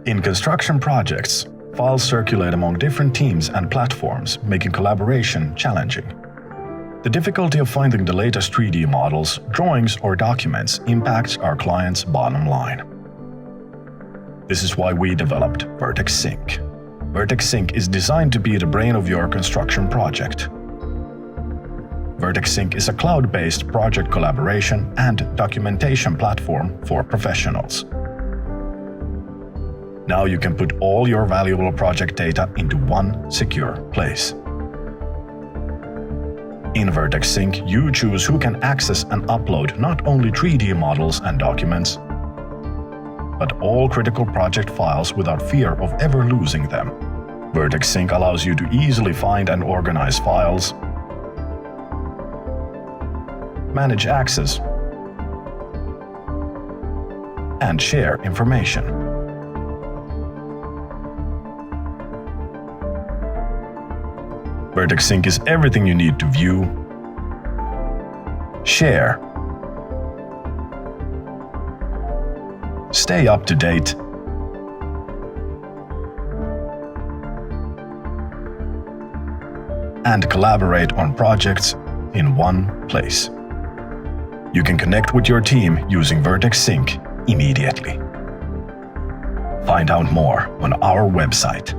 In construction projects, files circulate among different teams and platforms, making collaboration challenging. The difficulty of finding the latest 3D models, drawings, or documents impacts our clients' bottom line. This is why we developed Vertex Sync. Vertex Sync is designed to be the brain of your construction project. Vertex Sync is a cloud-based project collaboration and documentation platform for professionals. Now you can put all your valuable project data into one secure place. In Vertex Sync, you choose who can access and upload not only 3D models and documents, but all critical project files without fear of ever losing them. Vertex Sync allows you to easily find and organize files, manage access, and share information. Vertex Sync is everything you need to view, share, stay up to date, and collaborate on projects in one place. You can connect with your team using Vertex Sync immediately. Find out more on our website.